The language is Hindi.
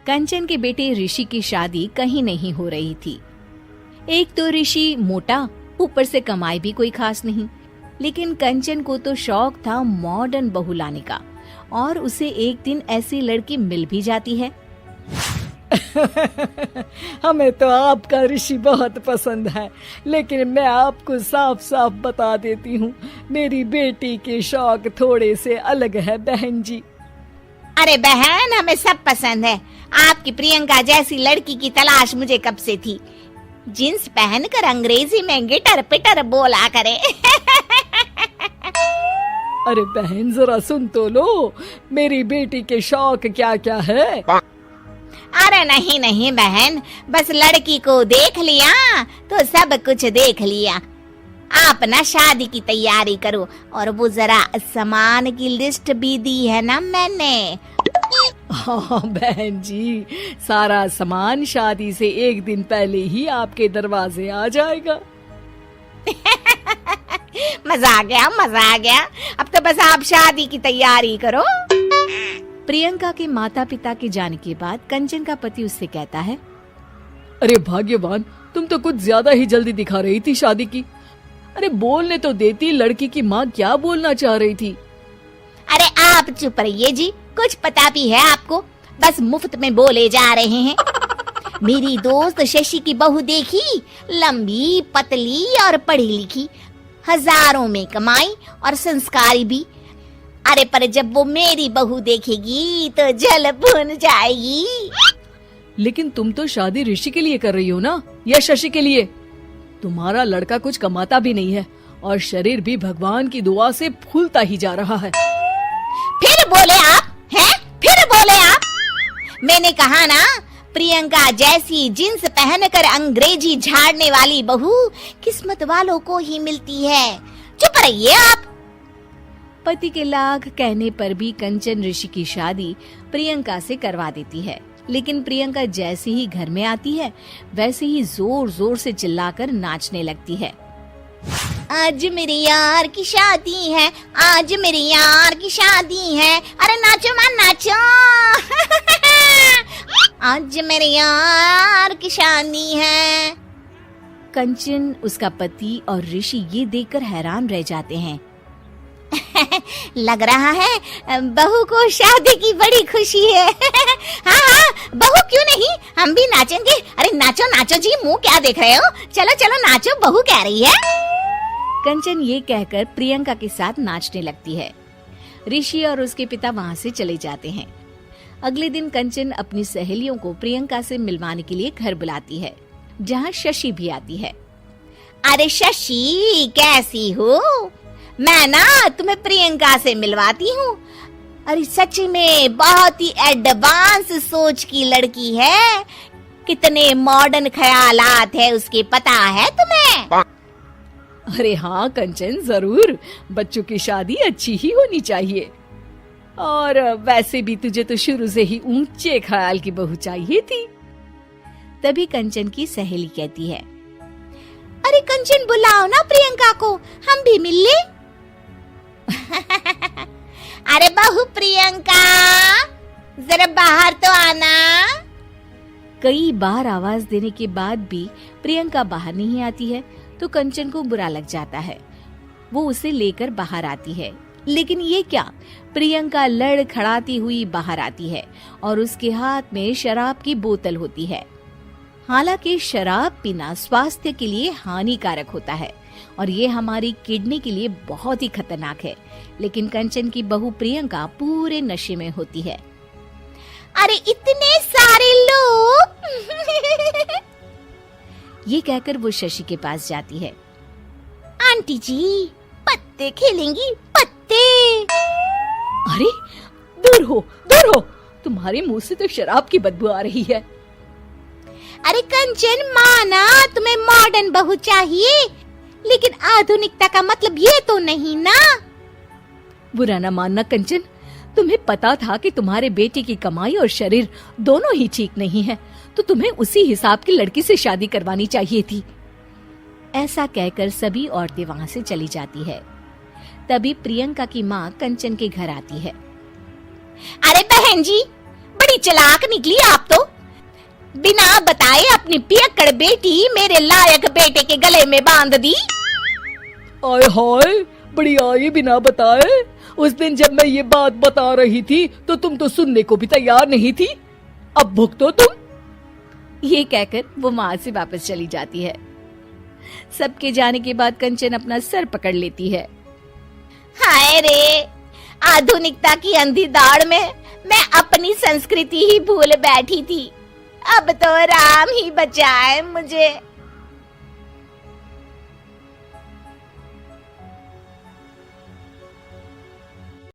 कंचन के बेटे ऋषि की शादी कहीं नहीं हो रही थी। एक तो ऋषि मोटा, ऊपर से कमाई भी कोई खास नहीं। लेकिन कंचन को तो शौक था मॉडर्न बहू लाने का, और उसे एक दिन ऐसी लड़की मिल भी जाती है। हमें तो आपका ऋषि बहुत पसंद है, लेकिन मैं आपको साफ साफ बता देती हूँ, मेरी बेटी के शौक थोड़े से अलग है बहन जी। अरे बहन, हमें सब पसंद है। आपकी प्रियंका जैसी लड़की की तलाश मुझे कब से थी। जींस पहनकर अंग्रेजी में गिटर पिटर बोला करे। अरे बहन जरा सुन तो लो, मेरी बेटी के शौक क्या क्या है। अरे नहीं नहीं बहन, बस लड़की को देख लिया तो सब कुछ देख लिया। आप ना शादी की तैयारी करो, और वो जरा सामान की लिस्ट भी दी है ना मैंने। हाँ बहन जी, सारा सामान शादी से एक दिन पहले ही आपके दरवाजे आ जाएगा। मजा आ गया, मजा आ गया। अब तो बस आप शादी की तैयारी करो। प्रियंका के माता पिता के जाने के बाद कंचन का पति उससे कहता है, अरे भाग्यवान, तुम तो कुछ ज्यादा ही जल्दी दिखा रही थी शादी की। अरे बोलने तो देती, लड़की की माँ क्या बोलना चाह रही थी। अरे आप चुप रहिए जी, कुछ पता भी है आपको, बस मुफ्त में बोले जा रहे हैं। मेरी दोस्त शशि की बहू देखी, लंबी पतली और पढ़ी लिखी, हजारों में कमाई और संस्कारी भी। अरे पर जब वो मेरी बहू देखेगी तो जल भुन जाएगी। लेकिन तुम तो शादी ऋषि के लिए कर रही हो ना, या शशि के लिए? तुम्हारा लड़का कुछ कमाता भी नहीं है, और शरीर भी भगवान की दुआ से फूलता ही जा रहा है। फिर बोले आप हैं? फिर बोले आप? मैंने कहा ना, प्रियंका जैसी जींस पहनकर अंग्रेजी झाड़ने वाली बहू किस्मत वालों को ही मिलती है। चुप रहिए आप। पति के लाख कहने पर भी कंचन ऋषि की शादी प्रियंका से करवा देती है। लेकिन प्रियंका जैसे ही घर में आती है, वैसे ही जोर जोर से चिल्लाकर नाचने लगती है। आज मेरे यार की शादी है, आज मेरे यार की शादी है। अरे नाचो मां नाचो। आज मेरे यार की शादी है। कंचन, उसका पति और ऋषि ये देखकर हैरान रह जाते हैं। लग रहा है बहू को शादी की बड़ी खुशी है। हाँ हाँ, बहू क्यों नहीं, हम भी नाचेंगे। अरे नाचो नाचो जी, मुंह क्या देख रहे हो, चलो चलो नाचो, बहू कह रही है। कंचन ये कहकर प्रियंका के साथ नाचने लगती है। ऋषि और उसके पिता वहाँ से चले जाते हैं। अगले दिन कंचन अपनी सहेलियों को प्रियंका से मिलवाने के लिए घर बुलाती है, जहाँ शशि भी आती है। अरे शशि, कैसी हो? मैं ना तुम्हें प्रियंका से मिलवाती हूँ। अरे सच में बहुत ही एडवांस सोच की लड़की है, कितने मॉडर्न ख्यालात है उसके, पता है तुम्हें? अरे हाँ कंचन, जरूर, बच्चों की शादी अच्छी ही होनी चाहिए। और वैसे भी तुझे तो शुरू से ही ऊंचे ख्याल की बहू चाहिए थी। तभी कंचन की सहेली कहती है, अरे कंचन बुलाओ ना प्रियंका को, हम भी मिल ले। अरे बहू प्रियंका, जरा बाहर तो आना। कई बार आवाज देने के बाद भी प्रियंका बाहर नहीं आती है, तो कंचन को बुरा लग जाता है। वो उसे लेकर बाहर आती है, लेकिन ये क्या, प्रियंका लड़खड़ाती हुई बाहर आती है और उसके हाथ में शराब की बोतल होती है। हालांकि शराब पीना स्वास्थ्य के लिए हानिकारक होता है और ये हमारी किडनी के लिए बहुत ही खतरनाक है, लेकिन कंचन की बहू प्रियंका पूरे नशे में होती है। अरे इतने सारे लोग। ये कहकर वो शशि के पास जाती है। आंटी जी, पत्ते खेलेंगी, पत्ते। अरे दूर हो, दूर हो, तुम्हारे मुंह से तो शराब की बदबू आ रही है। अरे कंचन, माना तुम्हें मॉडर्न बहू चाहिए, लेकिन आधुनिकता का मतलब ये तो नहीं ना। बुरा न मानना कंचन, तुम्हें पता था कि तुम्हारे बेटे की कमाई और शरीर दोनों ही ठीक नहीं है, तो तुम्हें उसी हिसाब की लड़की से शादी करवानी चाहिए थी। ऐसा कहकर सभी औरतें वहाँ से चली जाती है। तभी प्रियंका की माँ कंचन के घर आती है। अरे बहन जी, बड़ी बड़ी चालाक निकली आप तो। बिना बताए अपनी पियक्कड़ बेटी मेरे लायक बेटे के गले में बांध दी। आय हाय, बड़ी आई बिना बताए। उस दिन जब मैं ये बात बता रही थी तो तुम तो सुनने को भी तैयार नहीं थी। अब भुगतो तुम। ये कहकर वो वहां से वापस चली जाती है। सबके जाने के बाद कंचन अपना सर पकड़ लेती है। हाय रे, आधुनिकता की अंधी दौड़ में मैं अपनी संस्कृति ही भूल बैठी थी। अब तो राम ही बचाए मुझे।